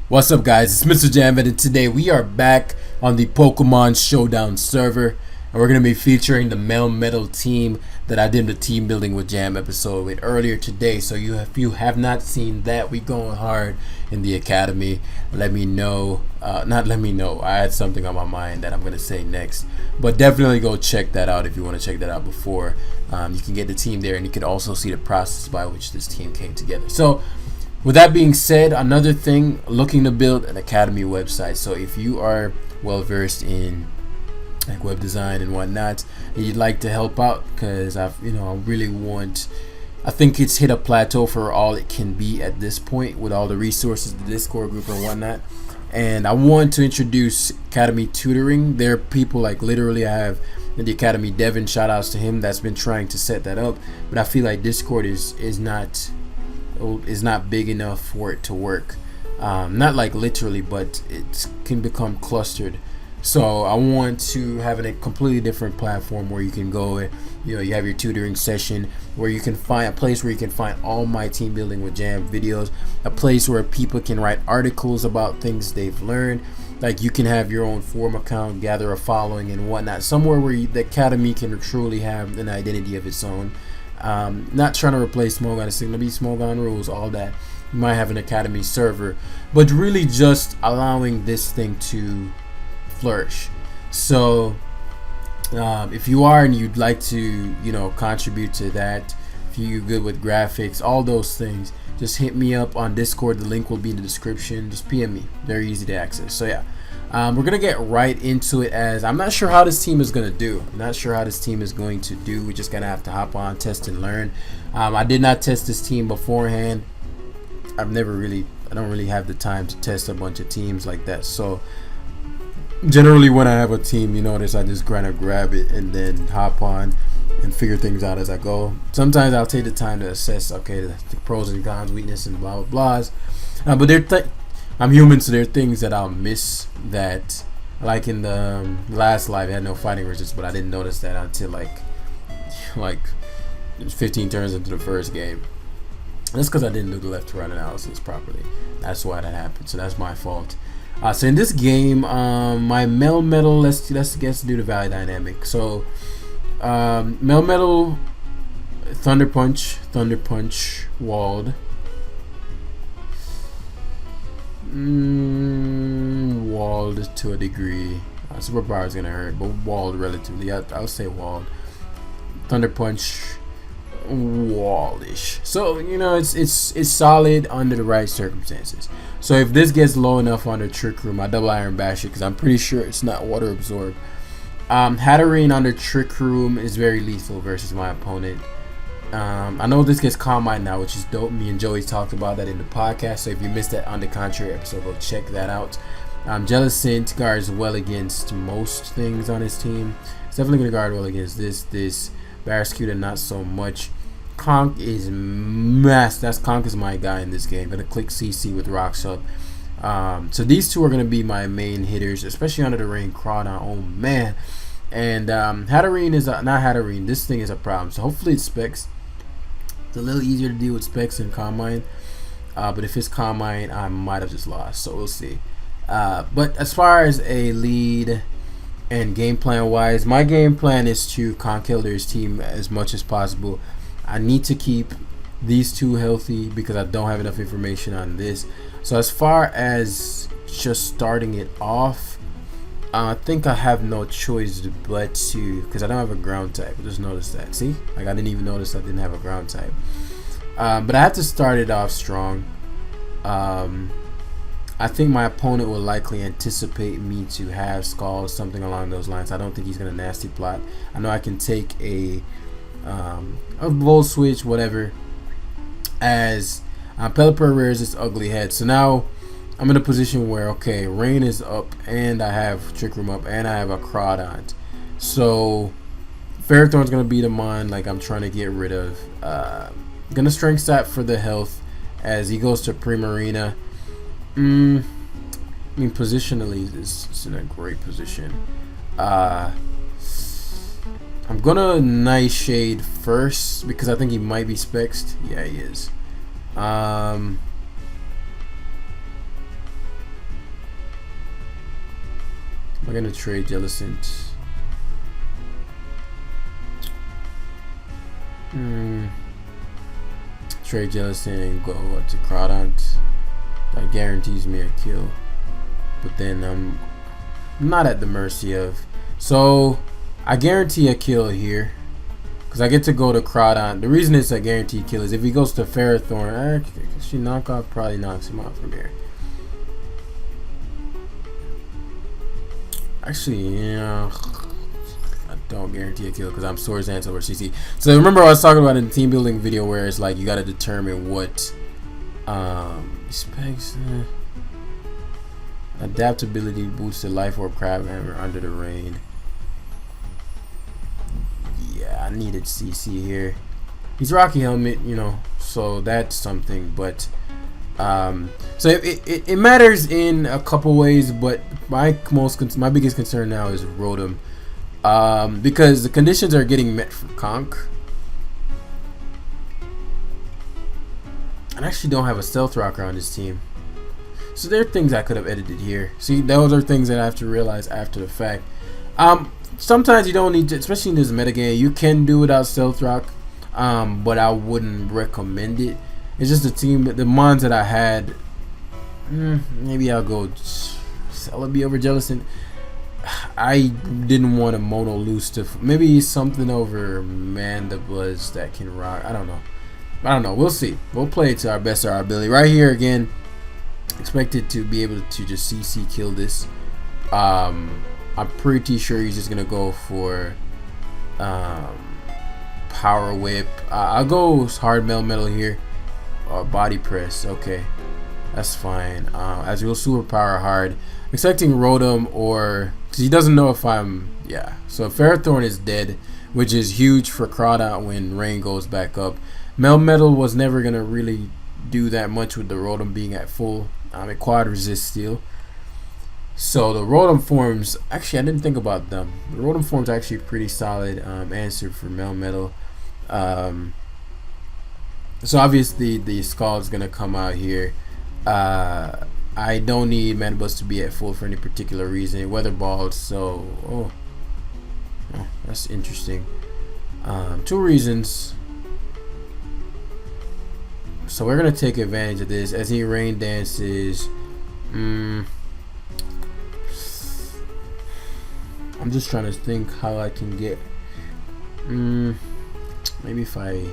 What's up, guys? It's Mrjamvad, and today we are back on the Pokemon Showdown server, and we're going to be featuring the Melmetal team that I did the team building with Jam episode with earlier today. So if you have not seen that, we going hard in the academy. Let me know, not let me know, I had something on my mind that I'm going to say next, but definitely go check that out if you want to check that out before. You can get the team there, and you can also see the process by which this team came together. So with that being said, another thing, looking to build an academy website. So if you are well versed in like web design and whatnot, and you'd like to help out, because I think it's hit a plateau for all it can be at this point with all the resources, the Discord group and whatnot. And I want to introduce academy tutoring. There are people, like literally I have in the academy, Devin, shout outs to him, that's been trying to set that up, but I feel like Discord is not big enough for it to work. Not like literally, but it can become clustered. So I want to have a completely different platform where you can go and you have your tutoring session, where you can find a place where you can find all my team building with Jam videos, a place where people can write articles about things they've learned. Like you can have your own forum account, gather a following and whatnot, somewhere where the academy can truly have an identity of its own. Not trying to replace Smogon, it's going to be Smogon rules, all that. You might have an academy server, but really just allowing this thing to flourish. So if you are and you'd like to contribute to that, if you're good with graphics, all those things, just hit me up on Discord. The link will be in the description. Just PM me, very easy to access. So yeah, we're gonna get right into it, as I'm not sure how this team is gonna do. I'm not sure how this team is going to do. We're just gonna have to hop on, test and learn. I did not test this team beforehand. I don't really have the time to test a bunch of teams like that. So generally when I have a team, you notice I just kind of grab it and then hop on and figure things out as I go. Sometimes I'll take the time to assess, okay, the pros and cons, weakness and blah blah blahs. But I'm human, so there are things that I'll miss, that like in the last live I had no fighting resistance, but I didn't notice that until like 15 turns into the first game. That's because I didn't do the left to right analysis properly. That's why that happened, so that's my fault. So in this game, my Melmetal, let's do the value dynamic. So Melmetal, Thunder Punch, walled. Walled to a degree. Superpower is gonna hurt, but walled relatively. I'll say walled. Thunder Punch, wallish. So it's solid under the right circumstances. So if this gets low enough under Trick Room, I double Iron Bash it because I'm pretty sure it's not water absorbed. Hatterene under Trick Room is very lethal versus my opponent. I know this gets Calm Mind now, which is dope. Me and Joey talked about that in the podcast, so if you missed that on the contrary episode, go check that out. Jellicent guards well against most things on his team. It's definitely going to guard well against this. Barraskewda not so much. Conk is Conk is my guy in this game. Gonna click CC with Rocks up. So these two are gonna be my main hitters, especially under the rain. Crawdon, oh man. And Hatterene is not Hatterene. This thing is a problem. So hopefully it's Specs. It's a little easier to deal with Specs than Calm Mind. But if it's Calm Mind, I might have just lost. So we'll see. But as far as a lead and game plan wise, my game plan is to conk his team as much as possible. I need to keep these two healthy because I don't have enough information on this. So as far as just starting it off, I think I have no choice but to, because I don't have a ground type. I just noticed that. See, like I didn't even notice I didn't have a ground type. But I have to start it off strong. I think my opponent will likely anticipate me to have Skulls, something along those lines. I don't think he's gonna nasty plot. I know I can take a Volt Switch, whatever, as Pelipper rears its ugly head. So now I'm in a position where, okay, Rain is up and I have Trick Room up and I have a Crawdon. So Ferrothorn's gonna beat him on, like I'm trying to get rid of. Gonna strength stat for the health as he goes to Primarina. I mean, positionally, it's in a great position. I'm gonna Nice Shade first because I think he might be spexed. Yeah, he is. I'm gonna trade Jellicent. Trade Jellicent and go up to Crawdont. That guarantees me a kill. But then I'm not at the mercy of. So I guarantee a kill here. Because I get to go to Crawdont. The reason it's a guaranteed kill is if he goes to Ferrothorn, actually knockoff probably knocks him out from here. Actually, yeah, I don't guarantee a kill because I'm Swords Dance over CC. So remember I was talking about in the team building video where it's like you got to determine what specs. Adaptability boosts the life orb crab hammer under the rain. Yeah, I needed CC here. He's Rocky Helmet, you know, so that's something. But so it matters in a couple ways, but my biggest concern now is Rotom, because the conditions are getting met for Conk. I actually don't have a Stealth Rocker on this team, so there are things I could have edited here. See, those are things that I have to realize after the fact. Sometimes you don't need to, especially in this metagame, you can do without Stealth Rock, but I wouldn't recommend it. It's just the team, the mons that I had. Maybe I'll go Celebi over Jellicent. I didn't want a mono loose to maybe something over Mandibuzz that can rock. I don't know. We'll see. We'll play it to our best of our ability. Right here again, expected to be able to just CC kill this. I'm pretty sure he's just gonna go for Power Whip. I'll go hard Melmetal here. Body press, okay, that's fine. As we'll superpower hard, expecting Rotom, or because he doesn't know if I'm, yeah. So Ferrothorn is dead, which is huge for Crawdont when rain goes back up. Melmetal was never gonna really do that much with the Rotom being at full. It quad resist steel. So the Rotom forms, actually I didn't think about them. The Rotom forms actually pretty solid answer for Melmetal. So obviously the Skull is gonna come out here. I don't need Mandibuzz to be at full for any particular reason. Weather Ball, so oh, that's interesting. 2 reasons. So we're gonna take advantage of this as he rain dances. I'm just trying to think how I can get. Maybe if a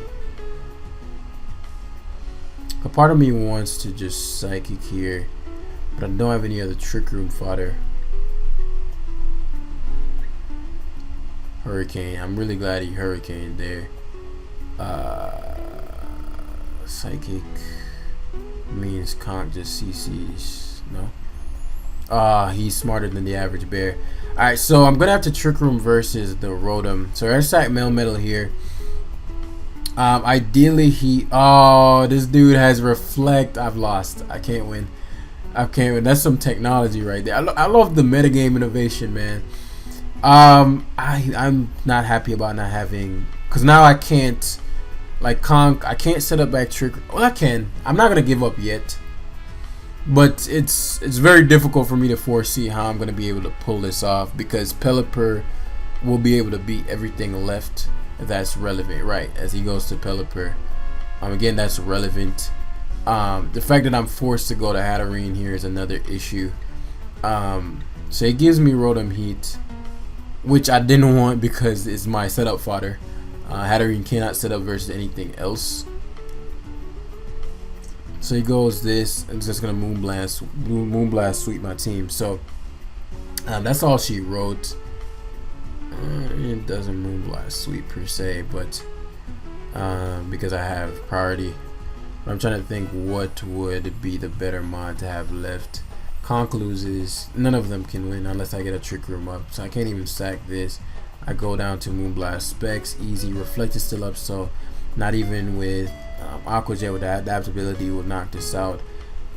part of me wants to just Psychic here, but I don't have any other Trick Room fodder. Hurricane. I'm really glad he Hurricane there. Psychic means Conk just CCs. No. He's smarter than the average bear. Alright, so I'm gonna have to Trick Room versus the Rotom. So let's sack Melmetal here. Ideally this dude has Reflect. I've lost. I can't win. That's some technology right there. I love the metagame innovation, man. I'm not happy about not having, because now I can't, like Conk, I can't set up back Trick. Well, I can. I'm not gonna give up yet, but it's very difficult for me to foresee how I'm gonna be able to pull this off, because Pelipper will be able to beat everything left that's relevant, right? As he goes to Pelipper, again, that's relevant. The fact that I'm forced to go to Hatterene here is another issue. So it gives me Rotom Heat, which I didn't want because it's my setup fodder. Hatterene cannot set up versus anything else. So he goes this, and just gonna Moonblast sweep my team. So that's all she wrote. It doesn't Moonblast sweep per se, but because I have priority. But I'm trying to think what would be the better mod to have left. Conk loses. None of them can win unless I get a Trick Room up. So I can't even sack this. I go down to Moonblast Specs. Easy. Reflect is still up, so not even with Aqua Jet with the adaptability will knock this out.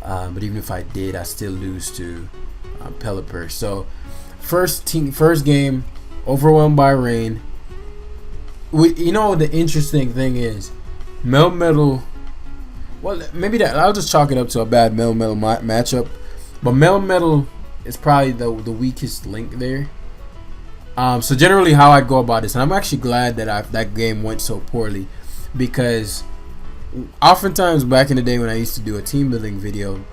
But even if I did, I still lose to Pelipper. So first game, overwhelmed by rain. You know, the interesting thing is Melmetal. Well, maybe that I'll just chalk it up to a bad Melmetal matchup. But Melmetal it's probably the weakest link there. So generally, how I go about this, and I'm actually glad that that game went so poorly, because oftentimes back in the day when I used to do a team building video,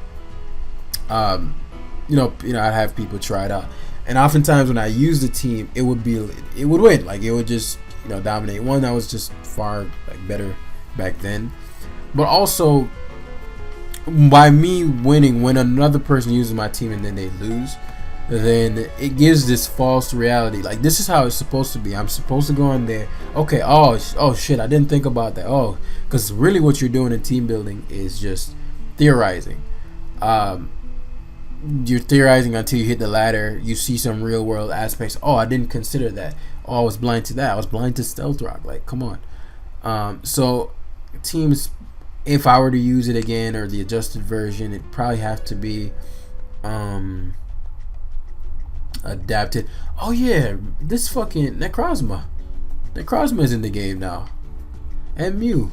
you know, I'd have people try it out, and oftentimes when I used the team, it would win. Like, it would just, you know, dominate. One, that was just far like better back then, but also by me winning, when another person uses my team and then they lose, then it gives this false reality. Like, this is how it's supposed to be. I'm supposed to go in there. Okay. Oh shit. I didn't think about that. Oh, because really what you're doing in team building is just theorizing. You're theorizing until you hit the ladder. You see some real world aspects. Oh, I didn't consider that. Oh, I was blind to that. I was blind to stealth rock. Like, come on. So teams, if I were to use it again, or the adjusted version, it'd probably have to be adapted. Oh yeah, this fucking Mrjamvad is in the game now, and Mew,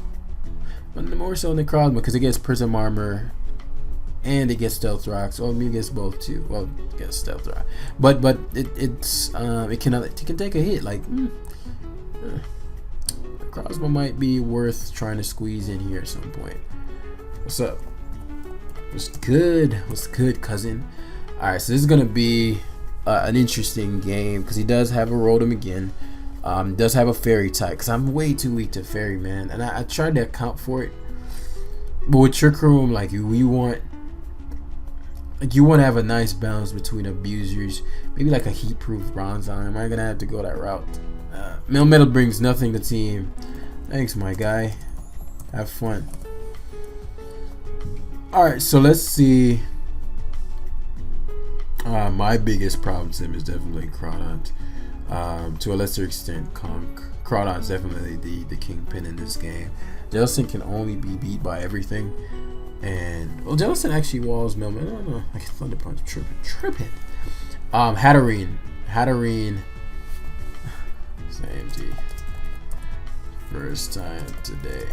but more so Mrjamvad, because it gets prism armor and it gets stealth rocks. Oh, Mew gets both too. Well, it gets stealth rock, but it can take a hit. Like, Mrjamvad might be worth trying to squeeze in here at some point. What's up? What's good, cousin? All right, so this is gonna be an interesting game, because he does have a Rotom again. Does have a fairy type, because I'm way too weak to fairy, man, and I tried to account for it. But with Trick Room, like, you want to have a nice balance between abusers. Maybe like a heat proof Bronzong. Am I gonna have to go that route? Melmetal brings nothing to team. Thanks, my guy. Have fun. All right, so let's see. My biggest problem with him is definitely Crawdont. To a lesser extent, Crawdont's definitely the kingpin in this game. Jellicent can only be beat by everything. And, well, Jellicent actually walls Melmetal. I don't know. I can Thunder Punch. Tripping. Hatterene. Same T. First time today.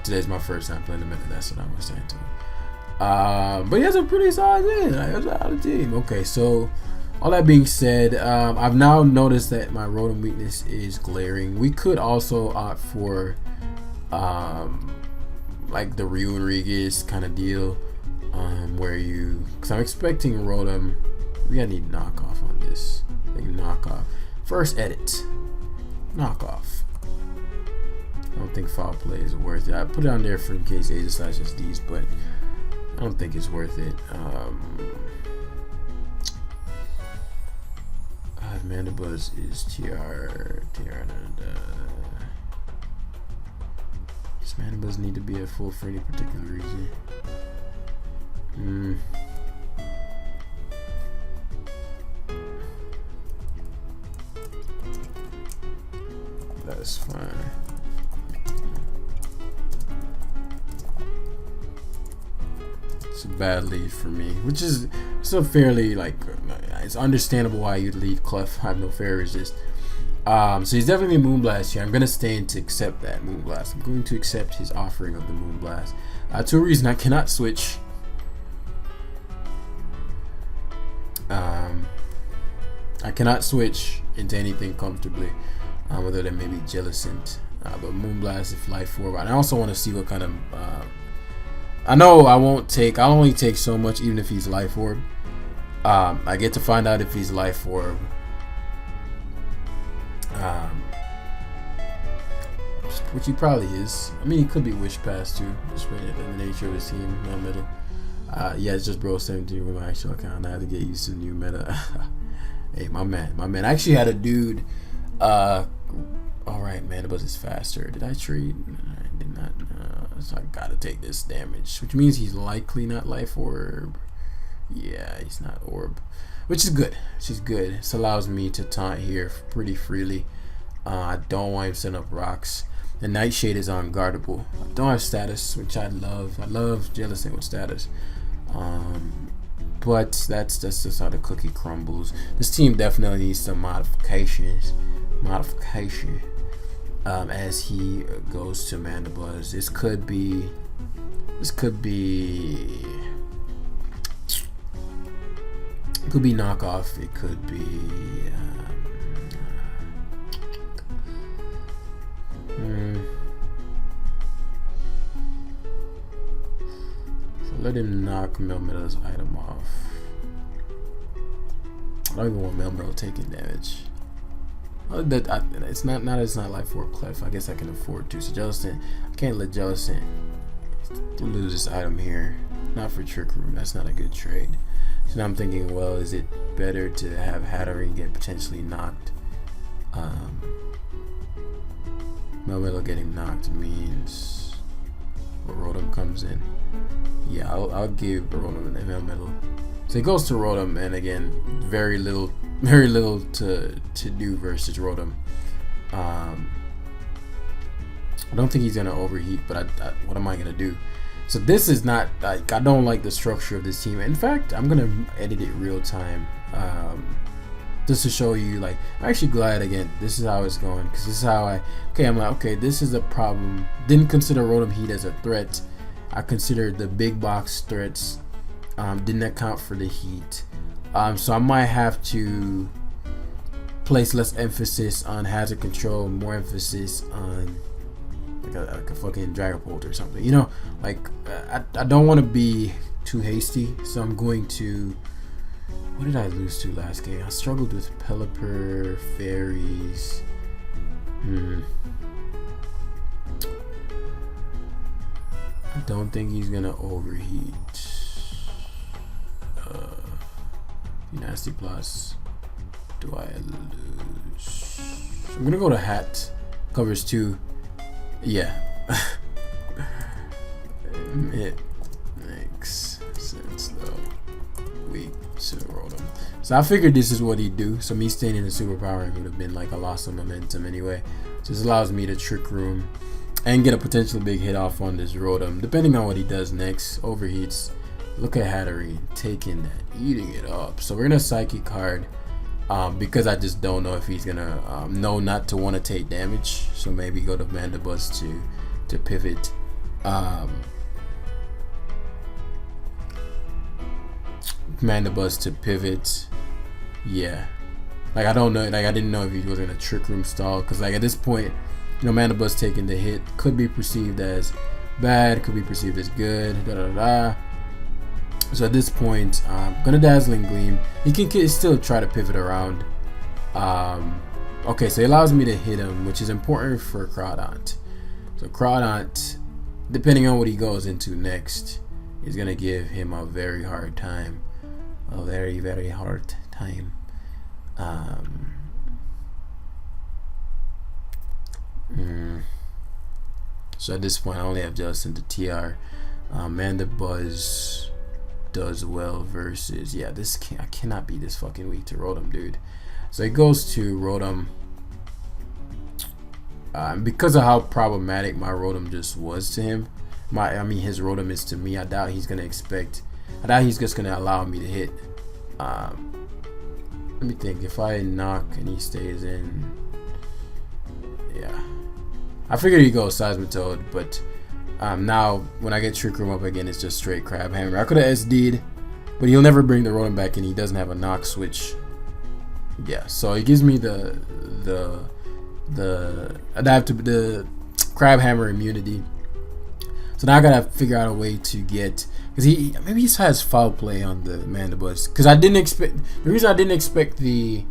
Today's my first time playing the meta. That's what I was saying to him. But he has a pretty solid team. Like, a solid team. Okay, so all that being said, I've now noticed that my Rotom weakness is glaring. We could also opt for like the Ryu and Regis kind of deal, where because I'm expecting Rotom. We gotta need knockoff on this. Like, knockoff. First edit. Knockoff. I don't think foul play is worth it. I put it on there for in case HEEEE'SSSS, but I don't think it's worth it. Mandibuzz is TR. Does Mandibuzz need to be at full for any particular reason? That's fine. It's a bad lead for me, which is so fairly, like, it's understandable why you'd lead Clef. I have no fair resist. So he's definitely a Moonblast here. I'm gonna stand to accept that Moonblast. I'm going to accept his offering of the Moonblast. To a reason I cannot switch. I cannot switch into anything comfortably, other than maybe Jellicent. But Moonblast if Life Orb. And I also want to see what kind of. I know I'll only take so much, even if he's Life Orb. I get to find out if he's Life Orb. Which he probably is. I mean, he could be Wish Pass too, just for the nature of his team. Melmetal. Yeah, it's just Bro 17 with my actual account. I have to get used to the new meta. Hey, my man. I actually had a dude. All right, man. It was his faster. Did I trade? I did not. So I gotta take this damage, which means he's likely not Life Orb. Yeah, he's not Orb, which is good. This allows me to taunt here pretty freely. I don't want him setting up rocks. The Nightshade is unguardable. I don't have status, which I love. I love Jellicent with status. But that's just how the cookie crumbles. This team definitely needs some modification as he goes to Mandibuzz. This could be This could be knockoff. It could be so let him knock Melmetal's item off. I don't even want Melmetal taking damage. It's not life for Clef. I guess I can afford to. So Jellicent, I can't let Jellicent lose this item here. Not for Trick Room. That's not a good trade. So now I'm thinking, well, is it better to have Hattery get potentially knocked? Melmetal getting knocked means Rotom comes in. Yeah, I'll give Rotom and Melmetal. So it goes to Rotom, and again, very little to do versus Rotom. I don't think he's gonna overheat, but what am I gonna do? So this is not like, I don't like the structure of this team. In fact, I'm gonna edit it real time, just to show you. Like, I'm actually glad again. This is how it's going, because this is how I'm like, okay, this is a problem. Didn't consider Rotom Heat as a threat. I considered the big box threats. Didn't account for the heat. So I might have to place less emphasis on hazard control, more emphasis on like a fucking Dragapult or something. You know, like I don't want to be too hasty, so I'm going to. What did I lose to last game? I struggled with Pelipper, Fairies. I don't think he's gonna overheat. Nasty Plus. Do I lose? I'm gonna go to Hat. Covers 2. Yeah. It makes sense though. Weak to Rotom. So I figured this is what he'd do. So me staying in the superpower would have been like a loss of momentum anyway. So this allows me to Trick Room and get a potential big hit off on this Rotom, depending on what he does next. Overheats. Look at Hattery taking that, eating it up. So we're gonna Psychic card, because I just don't know if he's gonna know not to want to take damage. So maybe go to Mandibuzz to pivot. Mandibuzz to pivot. Yeah, like I don't know. Like I didn't know if he was gonna Trick Room stall, because like at this point, you know, Mandibuzz taking the hit could be perceived as bad, could be perceived as good. Da da da. So at this point, I'm gonna Dazzling Gleam. He can still try to pivot around. Okay, so it allows me to hit him, which is important for Crawdaunt. So Crawdaunt, depending on what he goes into next, is gonna give him a very hard time. A very, very hard time. So at this point, I only have Jellicent to TR. Mandibuzz does well versus, yeah, this I cannot be this fucking weak to Rotom, dude. So it goes to Rotom. Because of how problematic my Rotom just was to him, his Rotom is to me, I doubt he's just gonna allow me to hit. Let me think. If I knock and he stays in, yeah, I figured he'd go Seismitoad, but now when I get Trick Room up again, it's just straight Crab Hammer. I could have SD'd, but he'll never bring the Rotom back, and he doesn't have a knock switch. Yeah, so it gives me the Crab Hammer immunity. So now I gotta figure out a way to get, because maybe he has Foul Play on the Mandibuzz, because the reason I didn't expect the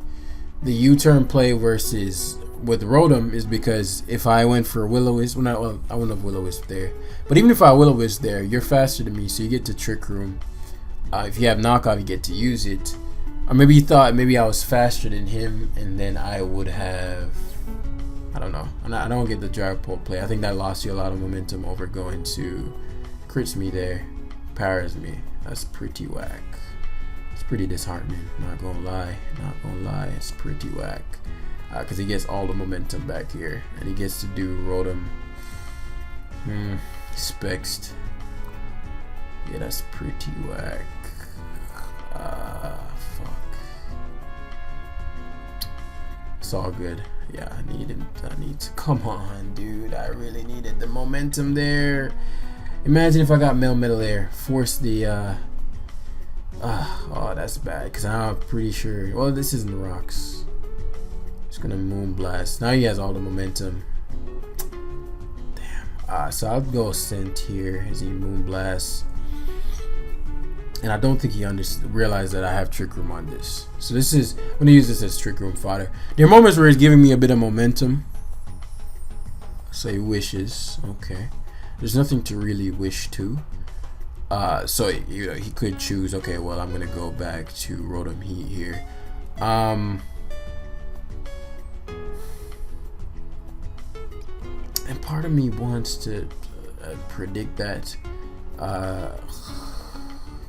U-turn play versus with Rotom is because if I went for Will-O-Wisp, I wouldn't have Will-O-Wisp there, but even if I Will-O-Wisp there, you're faster than me, so you get to Trick Room. If you have knockoff, you get to use it. Or maybe he thought maybe I was faster than him, and then I would have, I don't know. I don't get the Dragapult play. I think that lost you a lot of momentum over going to crits me there, powers me. That's pretty whack. It's pretty disheartening. Not gonna lie. It's pretty whack. Because he gets all the momentum back here, and he gets to do Rotom. Spexed. Yeah, that's pretty whack. Fuck. It's all good. Yeah, I need to, come on, dude. I really needed the momentum there. Imagine if I got Melmetal there. Force the oh, that's bad, because I'm pretty sure, well, this isn't the rocks. Just gonna Moonblast. Now he has all the momentum. Damn. So I'll go Ascent here as he Moonblasts. And I don't think he realized that I have Trick Room on this. So this is, I'm gonna use this as Trick Room fodder. There are moments where he's giving me a bit of momentum. So he wishes. Okay. There's nothing to really wish to. So you know, he could choose, okay, well, I'm gonna go back to Rotom Heat here. And part of me wants to predict that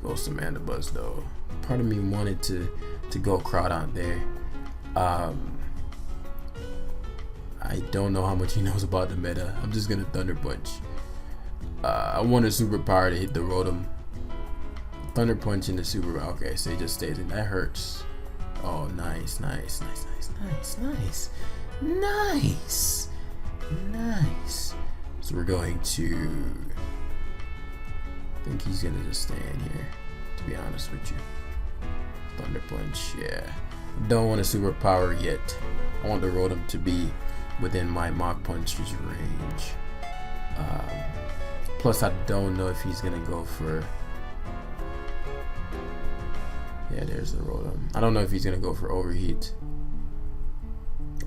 Ghost of Mandibuzz though. Part of me wanted to go Crawdaunt there. I don't know how much he knows about the meta. I'm just gonna Thunder Punch. I want a superpower to hit the Rotom. Thunder Punch in the super. Okay, so he just stays in. That hurts. Oh, nice, nice, nice, nice, nice, nice, nice, nice. So we're going to. I think he's gonna just stay in here. To be honest with you, Thunder Punch. Yeah, don't want a superpower yet. I want the Rotom to be within my Mach Punch's range. Plus, I don't know if he's gonna go for. Yeah, there's the Rotom. I don't know if he's gonna go for Overheat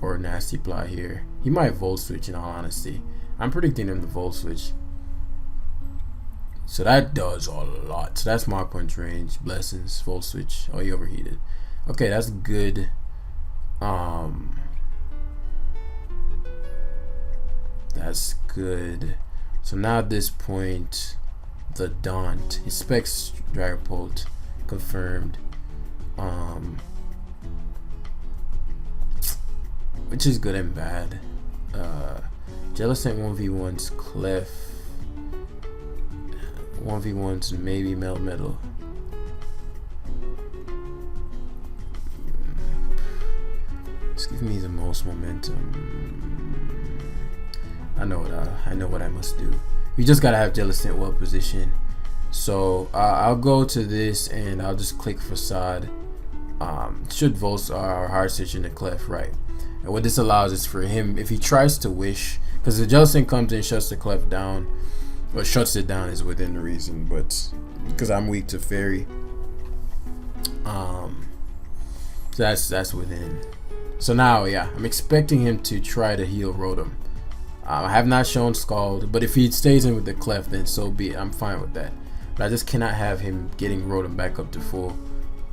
or Nasty Plot here. He might Volt Switch, in all honesty. I'm predicting him to Volt Switch. So that does a lot. So that's Mach Punch range. Blessings, Volt Switch. Oh, he overheated. Okay, that's good. That's good. So now at this point, the Daunt, his Specs Dragapult confirmed, which is good and bad. Jellicent 1v1's Clef, 1v1's maybe Melmetal. Just give me the most momentum. I know what I must do. We just gotta have Jellicent well positioned. So I'll go to this and I'll just click Facade. Should Volt or Hard Stitch in the Clef, right? And what this allows is for him, if he tries to wish, because the Jellicent comes in, shuts the Clef down, or shuts it down is within the reason, but because I'm weak to Fairy, so that's within. So now, yeah, I'm expecting him to try to heal Rotom. I have not shown Scald, but if he stays in with the Clef, then so be it. I'm fine with that. But I just cannot have him getting Rotom back up to full.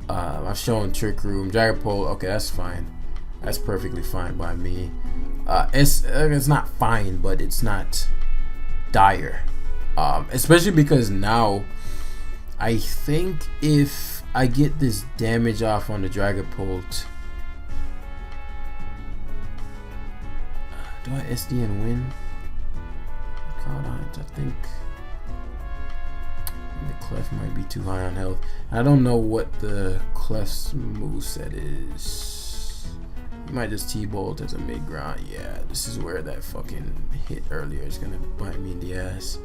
I've shown Trick Room, Dragapult. Okay, that's fine. That's perfectly fine by me. It's not fine, but it's not dire. Especially because now, I think if I get this damage off on the Dragapult, do I SD and win? Crawdaunt, I think the Clef might be too high on health. I don't know what the Clef's moveset is. You might just T-Bolt as a mid-ground. Yeah, this is where that fucking hit earlier is gonna bite me in the ass.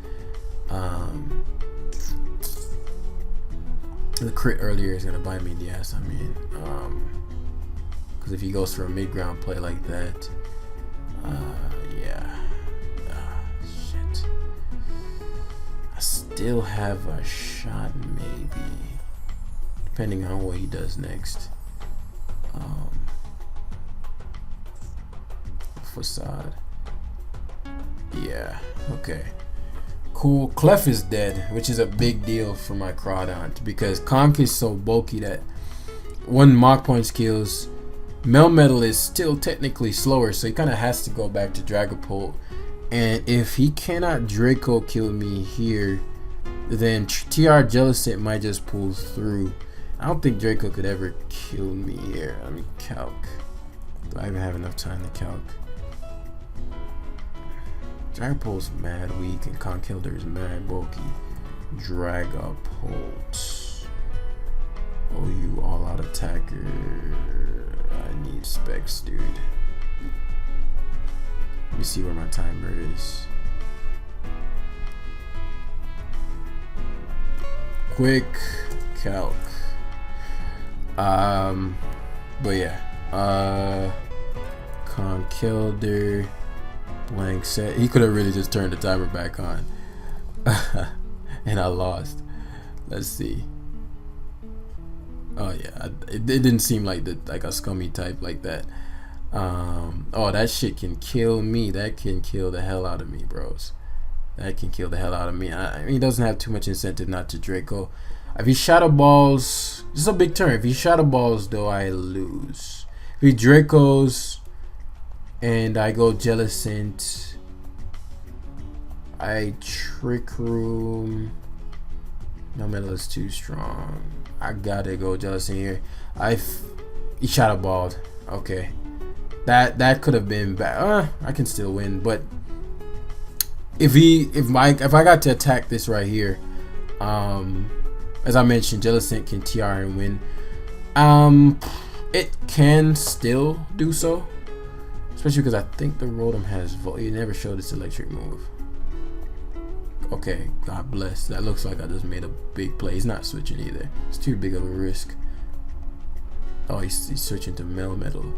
The crit earlier is gonna bite me in the ass, I mean. Because if he goes for a mid-ground play like that, yeah. Shit. I still have a shot, maybe. Depending on what he does next. Facade. Yeah, okay. Cool. Clef is dead, which is a big deal for my Crawdaunt because Conk is so bulky that when Mach Punch kills, Melmetal is still technically slower, so he kind of has to go back to Dragapult. And if he cannot Draco kill me here, then TR Jellicent might just pull through. I don't think Draco could ever kill me here. I mean, calc. Do I even have enough time to calc? Dragapult's mad weak and Conkeldurr is mad bulky. Dragapult. Oh, you all-out attacker. I need specs, dude. Let me see where my timer is. quick calc. But yeah, Conkelder blank set. He could have really just turned the timer back on. And I lost. Let's see. Oh yeah, it didn't seem like a scummy type like that. Oh, that shit can kill me. That can kill the hell out of me, bros. That can kill the hell out of me. I mean, he doesn't have too much incentive not to Draco. If he shadow balls, this is a big turn. If he shadow balls, though, I lose. If he Dracos and I go Jellicent, I Trick Room. Melmetal is too strong. I gotta go Jellicent here. He shadow balled. Okay, that could have been bad. I can still win, but if I got to attack this right here, as I mentioned, Jellicent can TR and win. It can still do so, especially because I think the Rotom has Volt. He never showed its electric move. Okay, God bless. That looks like I just made a big play. He's not switching either. It's too big of a risk. Oh, he's switching to Melmetal.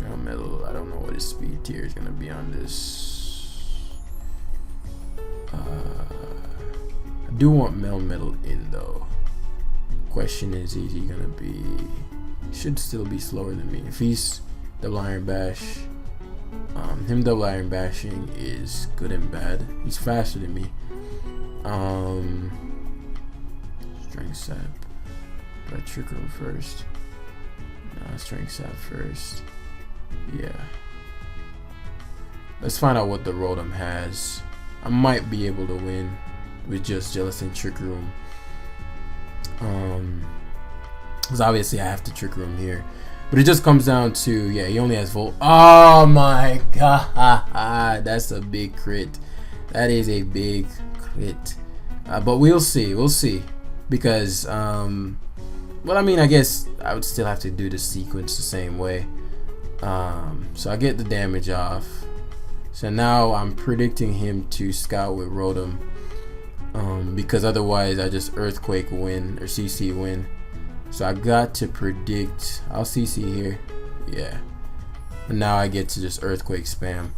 Melmetal. I don't know what his speed tier is gonna be on this. I do want Melmetal in though. Question is he gonna be? Should still be slower than me. If he's double Iron Bash. Him double Iron Bashing is good and bad. He's faster than me. Strength Sap. Do I Trick Room first? No, Strength Sap first. Yeah. Let's find out what the Rotom has. I might be able to win with just Jellicent Trick Room. Because obviously I have to Trick Room here. But it just comes down to, yeah, he only has Volt. Oh my god, that's a big crit. That is a big crit. But we'll see, because well, I mean, I guess I would still have to do the sequence the same way. So I get the damage off. So now I'm predicting him to Scout with Rotom, because otherwise I just Earthquake win or CC win. So I got to predict. I'll CC here. Yeah. And now I get to just Earthquake spam.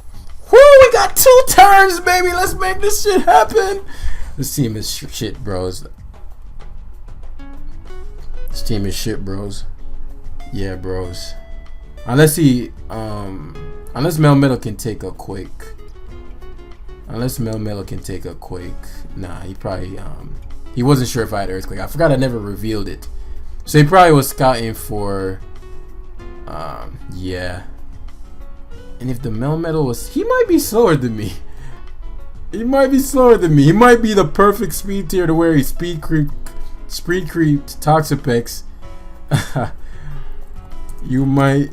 Woo! We got 2 turns, baby. Let's make this shit happen. This team is shit, bros. This team is shit, bros. Yeah, bros. Unless Melmetal can take a Quake. Nah, he probably he wasn't sure if I had Earthquake. I forgot I never revealed it. So he probably was scouting for, yeah. And if the Melmetal was, he might be slower than me. He might be the perfect speed tier to where he speed creep Toxapex. You might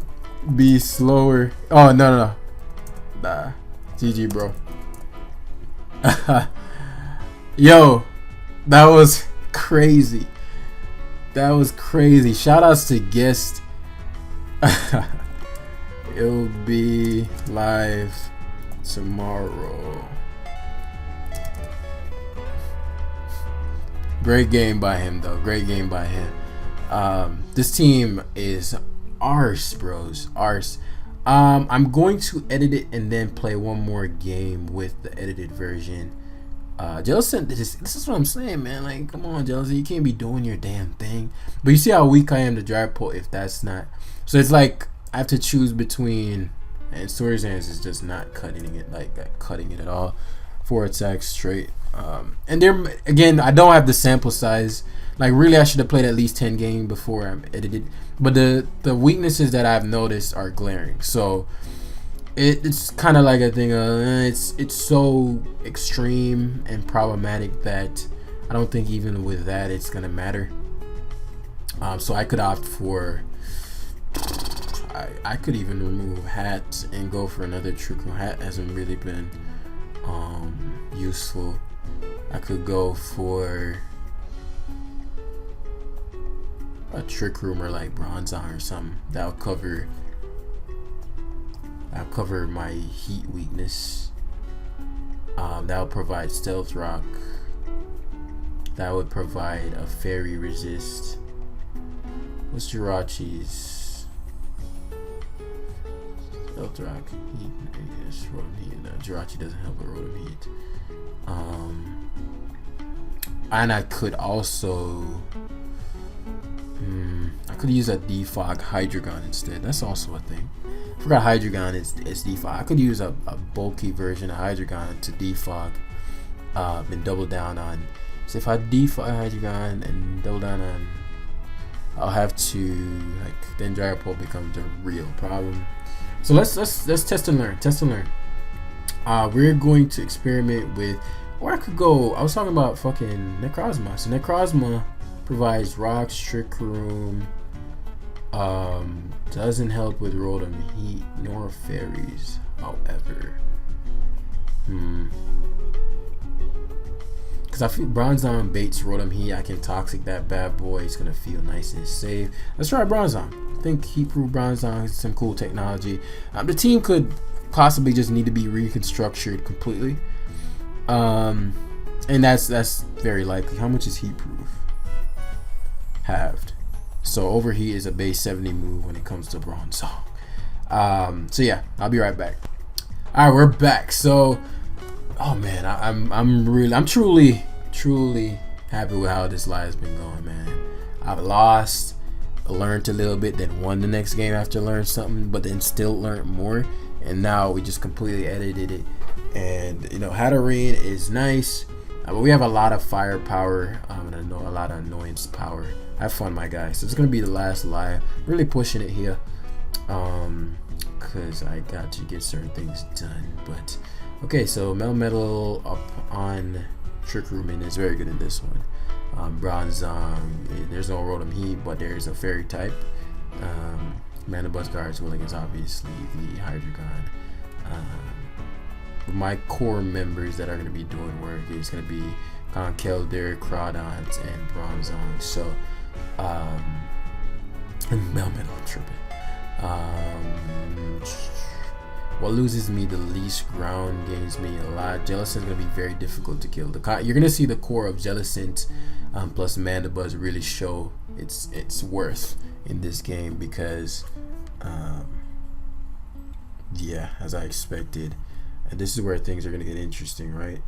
be slower. Oh, no. Nah. GG, bro. Yo, that was crazy. Shoutouts to guest. It'll be live tomorrow. Great game by him, though. This team is arse, bros. Arse. I'm going to edit it and then play one more game with the edited version. Jellicent, this is what I'm saying, man. Like, come on, Jellicent, you can't be doing your damn thing. But you see how weak I am to Drive Pull if that's not. So it's like I have to choose between, and Swords Hands is just not cutting it, cutting it at all. 4 attacks straight. And there again, I don't have the sample size. Like, really, I should have played at least 10 games before I'm edited. But the weaknesses that I've noticed are glaring. So it's kind of like a thing. It's so extreme and problematic that I don't think even with that it's gonna matter. So I could opt for. I could even remove Hat and go for another Trick Room. Hat hasn't really been useful. I could go for a Trick Room or like Bronzong or something. That'll cover my heat weakness. That would provide stealth rock. That would provide a fairy resist. What's Jirachi's? Stealth rock. Heat. Yes, Rotom Heat. No, Jirachi doesn't help with Rotom Heat. And I could also I could use a defog Hydreigon instead. That's also a thing. I forgot Hydreigon is defog. I could use a bulky version of Hydreigon to defog and double down on. So if I defog Hydreigon and double down on, I'll have to then Dragapult becomes a real problem. So let's test and learn. Test and learn. We're going to experiment with, or I could go. I was talking about fucking Necrozma. So Necrozma provides rocks, Trick Room. Doesn't help with Rotom Heat nor fairies. However, because I feel Bronzong baits Rotom Heat. I can toxic that bad boy. He's gonna feel nice and safe. Let's try Bronzong. I think Heat-Proof Bronzong is some cool technology. The team could possibly just need to be reconstructed completely. And that's very likely. How much is Heat-Proof? Halved. So Overheat is a base 70 move when it comes to Bronzong. So yeah, I'll be right back. All right, we're back. So, oh man, I'm truly happy with how this live has been going, man. I've lost, learned a little bit, then won the next game after learning something, but then still learned more. And now we just completely edited it. And you know, Hatterene is nice, but we have a lot of firepower and a lot of annoyance power. Have fun, my guys. So it's gonna be the last live. Really pushing it here, cause I got to get certain things done. But okay, so Melmetal up on Trick Room and is very good in this one. Bronzong, there's no Rotom Heat, but there's a fairy type. Mana Buzzguard's willing is obviously the Hydreigon. My core members that are going to be doing work is going to be Conkeldurr, Crawdons, and Bronzong. So, and Melmetal, I'm tripping. What loses me the least ground gains me a lot. Jellicent is going to be very difficult to kill. You're going to see the core of Jellicent plus Mandibuzz really show its worth in this game because, yeah, as I expected. And this is where things are going to get interesting, right?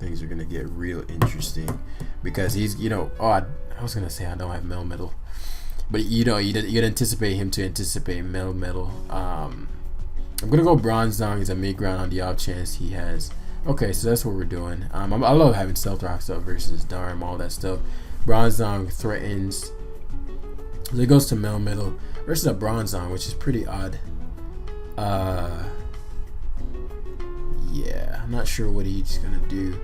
Things are going to get real interesting because he's, you know, I was going to say I don't have Melmetal. But you know, you'd anticipate him to anticipate Melmetal. I'm gonna go Bronzong as a mid ground on the off chance he has. Okay, so that's what we're doing. I love having Stealth Rock stuff versus Darm, all that stuff. Bronzong threatens. So it goes to Melmetal versus a Bronzong, which is pretty odd. Yeah, I'm not sure what he's gonna do.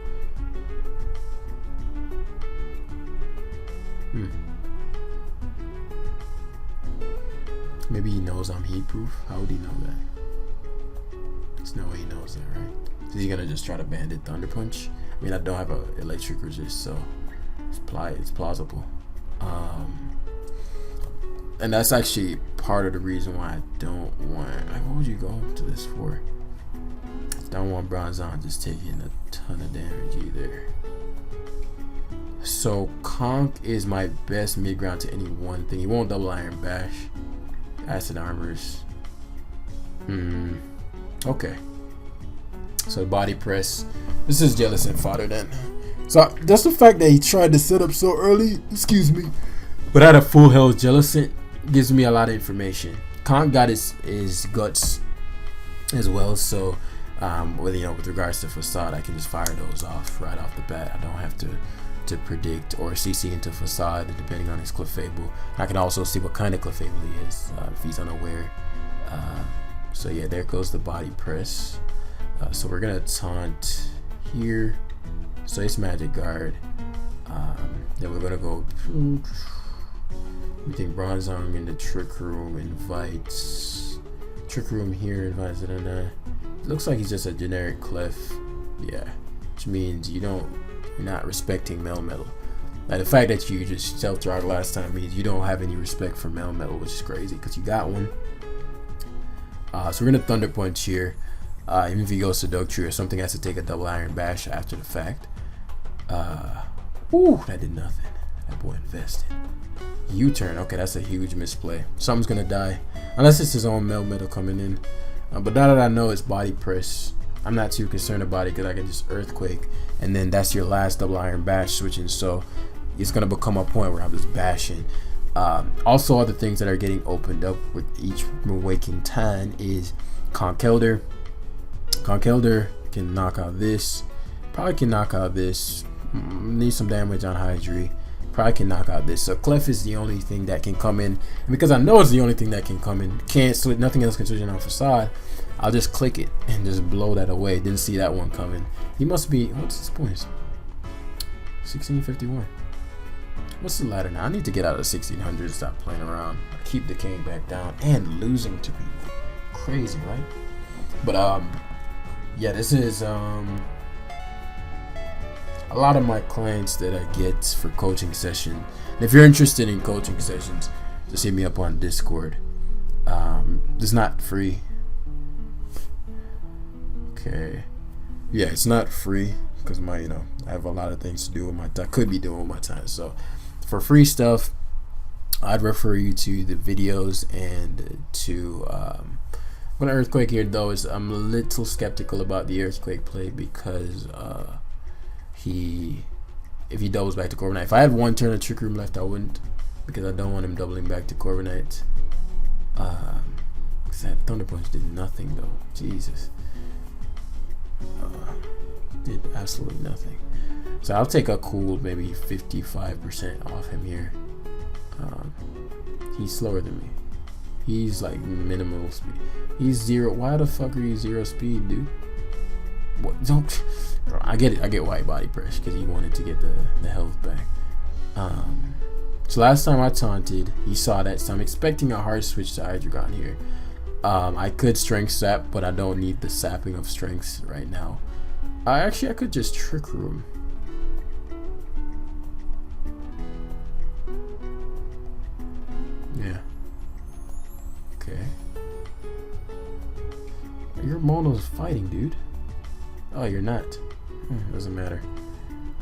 Maybe he knows I'm heat proof. How would he know that? There's no way he knows that, right? Is he gonna just try to bandit Thunder Punch? I mean, I don't have an electric resist, so it's plausible. And that's actually part of the reason why I don't want. Like, what would you go to this for? I don't want Bronzong just taking a ton of damage either. So Conk is my best mid ground to any one thing. He won't double Iron Bash. Acid Armors. Okay. So body press. This is Jellicent fodder then. So that's the fact that he tried to set up so early. Excuse me. But at a full health Jellicent gives me a lot of information. Conk got his guts as well. So with regards to Facade, I can just fire those off right off the bat. I don't have to predict or CC into Facade depending on his Clefable. I can also see what kind of Clefable he is if he's unaware. So yeah, there goes the body press. So we're gonna taunt here. So it's Magic Guard. Then we're gonna go. We think Bronzong in the Trick Room invites. Trick Room here invites it, and looks like he's just a generic Clef. Yeah, which means you're not respecting Melmetal. Like the fact that you just Stealth Rock last time means you don't have any respect for Melmetal, which is crazy because you got one. So we're gonna Thunder Punch here. Even if he goes to Dog Tree or something, has to take a double iron bash after the fact. Ooh, that did nothing. That boy invested. U-turn. Okay, that's a huge misplay. Something's gonna die, unless it's his own Melmetal coming in. But now that I know it's body press, I'm not too concerned about it because I can just earthquake, and then that's your last double iron bash switching. So it's gonna become a point where I'm just bashing. Also, other things that are getting opened up with each waking time is Conkelder. Conkelder can knock out this. Probably can knock out this. Need some damage on Hydri. Probably can knock out this. So Clef is the only thing that can come in. And because I know it's the only thing that can come in, can't switch, nothing else can switch in on Facade, I'll just click it and just blow that away. Didn't see that one coming. He must be, what's his points? 1651. What's the ladder now? I need to get out of the 1600s, stop playing around. Keep decaying back down and losing to people. Crazy, right? But yeah, this is a lot of my clients that I get for coaching session. And if you're interested in coaching sessions, just hit me up on Discord. It's not free. Okay. Yeah, it's not free because I have a lot of things to do with my time. I could be doing with my time. So for free stuff, I'd refer you to the videos and to I'm gonna earthquake here though. I'm a little skeptical about the earthquake play because if he doubles back to Corviknight. If I had one turn of Trick Room left, I wouldn't, because I don't want him doubling back to Corviknight. Because that Thunder Punch did nothing though. Jesus. Did absolutely nothing. So I'll take a cool maybe 55% off him here. He's slower than me. He's like minimal speed. He's 0. Why the fuck are you 0 speed, dude? What? Don't. I get it. I get why body press, because he wanted to get the health back. So last time I taunted, he saw that. So I'm expecting a hard switch to Hydreigon here. I could strength sap, but I don't need the sapping of strengths right now. Actually, I could just Trick Room. Yeah. Okay. Your Mono's fighting, dude. Oh, you're not. Doesn't matter.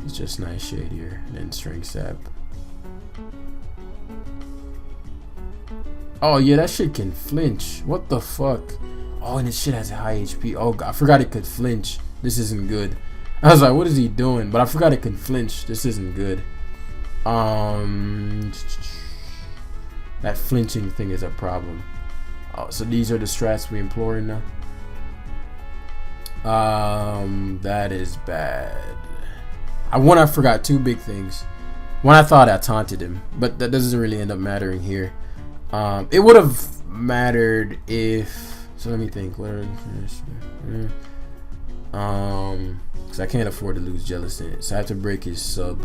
It's just Nightshade here, and then Strength Sap. Oh yeah, that shit can flinch. What the fuck? Oh, and this shit has a high HP. Oh God, I forgot it could flinch. This isn't good. I was like, what is he doing? But I forgot it can flinch. This isn't good. That flinching thing is a problem. Oh, so these are the strats we employing now. That is bad. I forgot two big things. One, I thought I taunted him, but that doesn't really end up mattering here. It would have mattered if. So let me think. What are because I can't afford to lose Jealous in it, so I have to break his sub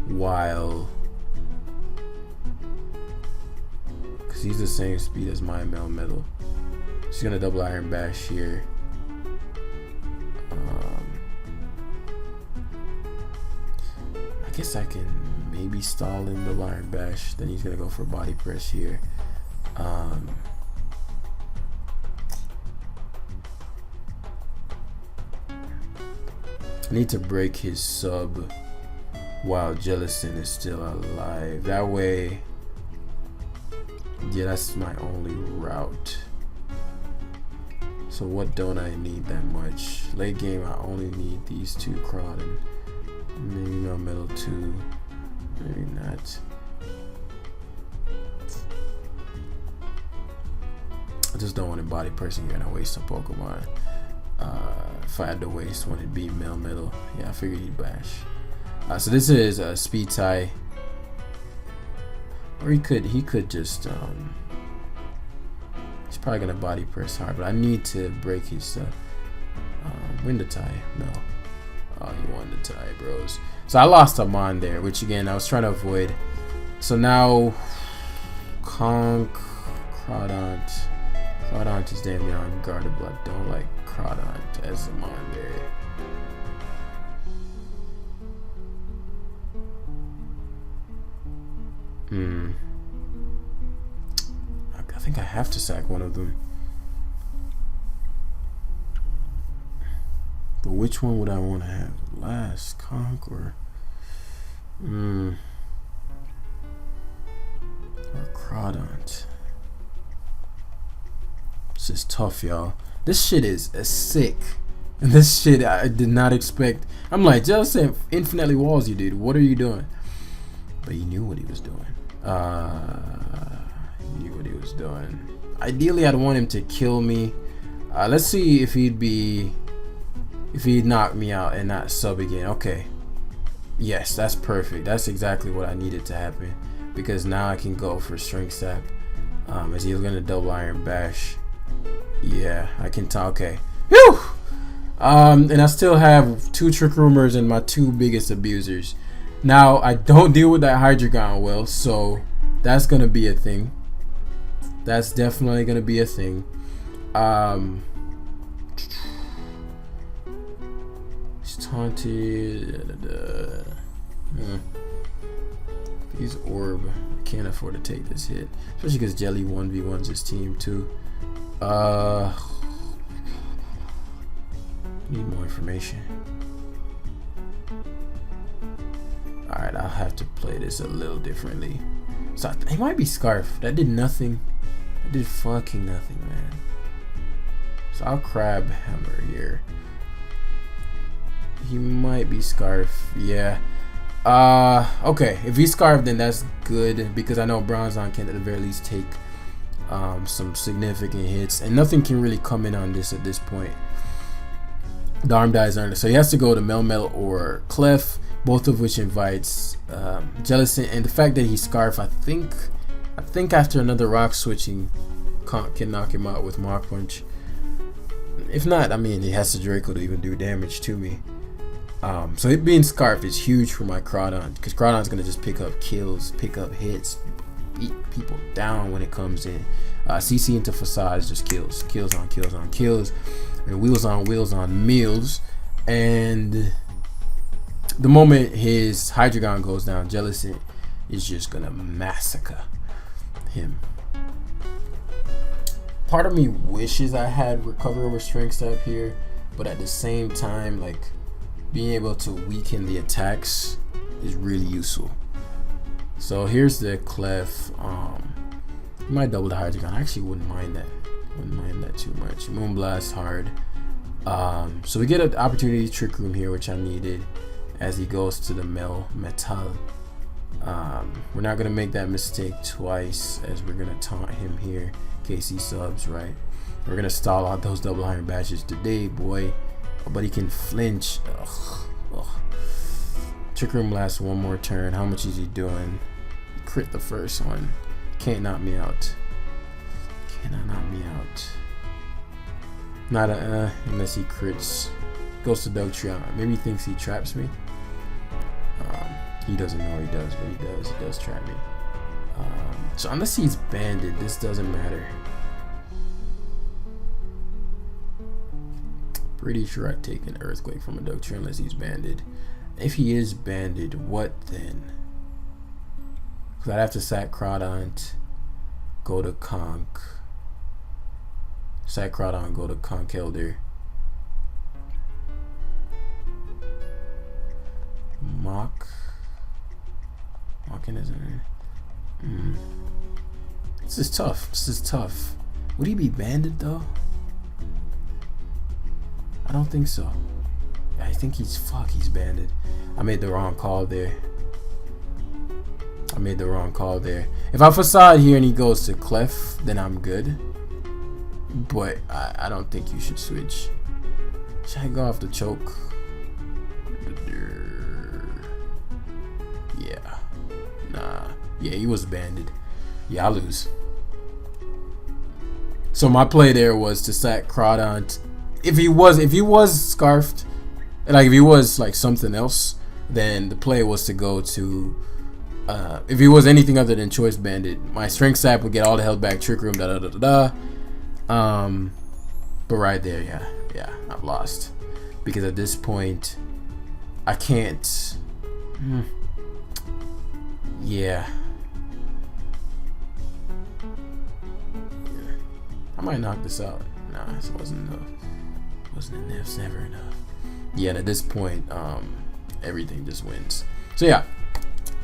while, because he's the same speed as my Melmetal. She's gonna double Iron Bash here. I guess I can maybe stall in the Iron Bash. Then he's gonna go for body press here. I need to break his sub while Jellicent is still alive. That way, yeah, that's my only route. So what don't I need that much? Late game, I only need these two Crawdon. Maybe Melmetal 2. Maybe not. I just don't want to body pressing here and I waste a Pokemon. If I had to waste one, it'd be Melmetal. Yeah, I figured he'd bash. So this is a speed tie. Or he could just he's probably gonna body press hard, but I need to break his win the tie. No. Oh, he won the tie, bros. So I lost a Mon there, which again I was trying to avoid. So now Crawdont is damn near unguardable. I don't like Crawdont as a Mon there. I think I have to sack one of them. But which one would I want to have last? Conk or Crawdont? This is tough, y'all. This shit is sick. And this shit I did not expect. I'm like, just infinitely walls you, dude. What are you doing? But he knew what he was doing. He knew what he was doing. Ideally, I'd want him to kill me. Let's see if he'd knock me out and not sub again. Okay. Yes, that's perfect. That's exactly what I needed to happen. Because now I can go for Strength Sap. As he was gonna double Iron Bash. Yeah, I can tell. Okay. Whew! And I still have 2 Trick Roomers and my 2 biggest abusers. Now, I don't deal with that Hydreigon well, so that's gonna be a thing. That's definitely gonna be a thing. He's taunted. He's Orb. I can't afford to take this hit, especially because Jelly 1v1s his team too. Need more information. Alright, I'll have to play this a little differently. So it might be Scarf. That did nothing. That did fucking nothing, man. So I'll Crab Hammer here. He might be Scarf. Yeah. Okay. If he's Scarf, then that's good because I know Bronzong can at the very least take some significant hits, and nothing can really come in on this at this point. The arm dies under, so he has to go to Melmetal or Clef, both of which invites Jellicent, and the fact that he's Scarf, I think after another rock switching can knock him out with Mach Punch. If not, I mean, he has to Draco to even do damage to me. So it being Scarf is huge for my Crawdont, because Crawdont's gonna just pick up kills, pick up hits, beat people down when it comes in. CC into Facades just kills on kills on kills, and wheels on meals. And the moment his Hydreigon goes down, Jellicent is just gonna massacre him. Part of me wishes I had Recover over Strength Sap here, but at the same time, like, being able to weaken the attacks is really useful. So here's the Clef. You might double the Hydreigon. I actually wouldn't mind that. Wouldn't mind that too much. Moonblast hard. So we get an opportunity Trick Room here, which I needed, as he goes to the Melmetal. We're not gonna make that mistake twice, as we're gonna taunt him here in case he subs, right? We're gonna stall out those double Iron Bashes today, boy. But he can flinch. Ugh. Trick Room lasts one more turn. How much is he doing? Crit the first one. Can't knock me out. Cannot knock me out. Not unless he crits. Goes to Dugtrio. Maybe he thinks he traps me. He doesn't know he does, but he does. He does trap me. So unless he's banded, this doesn't matter. Pretty sure I'd take an Earthquake from a Dugtrio unless he's banded. If he is banded, what then? Because I'd have to sack Crawdont, go to Conk. Sack Crawdont, go to Conk Elder. Mocking isn't there. This is tough. This is tough. Would he be banded though? I don't think so. I think he's banded. I made the wrong call there. If I Facade here and he goes to Clef, then I'm good. But I don't think you should switch. Should I go off the choke? Yeah. Nah. Yeah, he was banded. Yeah, I lose. So my play there was to sack Crawdont. If he was Scarfed, like if he was like something else, then the play was to go to if he was anything other than Choice Bandit, my Strength Sap would get all the health back, Trick Room, but right there, yeah, I've lost. Because at this point I can't yeah. I might knock this out. Nah, this wasn't enough. wasn't enough's never enough. Yeah, and at this point, everything just wins. So yeah,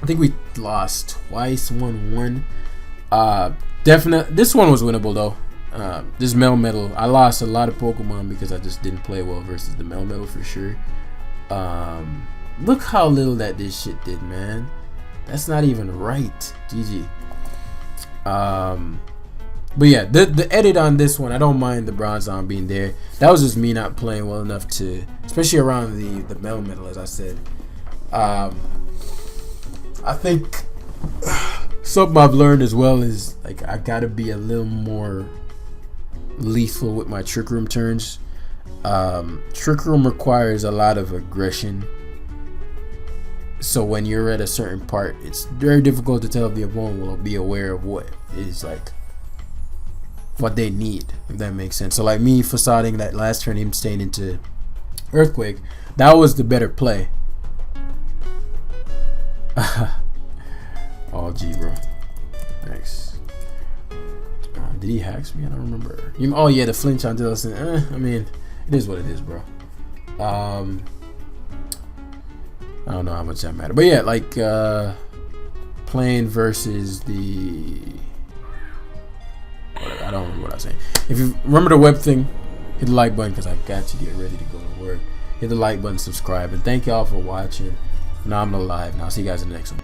I think we lost twice, won one. Definitely, this one was winnable though. This Melmetal, I lost a lot of Pokemon because I just didn't play well versus the Melmetal for sure. Look how little that this shit did, man. That's not even right. GG. But yeah, the edit on this one, I don't mind the Bronzong being there. That was just me not playing well enough to, especially around the Melmetal, as I said. I think something I've learned as well is like I gotta be a little more lethal with my Trick Room turns. Trick Room requires a lot of aggression, so when you're at a certain part, it's very difficult to tell if the opponent will be aware of what is like what they need, if that makes sense. So like me facading that last turn, him staying into Earthquake, that was the better play. Oh gee, bro. Thanks. Did he hacks me? I don't remember. Oh yeah, the flinch on Dillison. I mean, it is what it is, bro. I don't know how much that matters, but yeah, like playing versus the whatever, I don't remember what I was saying. If you remember the web thing, hit the like button because I got to get ready to go to work. Hit the like button, subscribe, and thank y'all for watching Phenomenal Live. And I'll see you guys in the next one.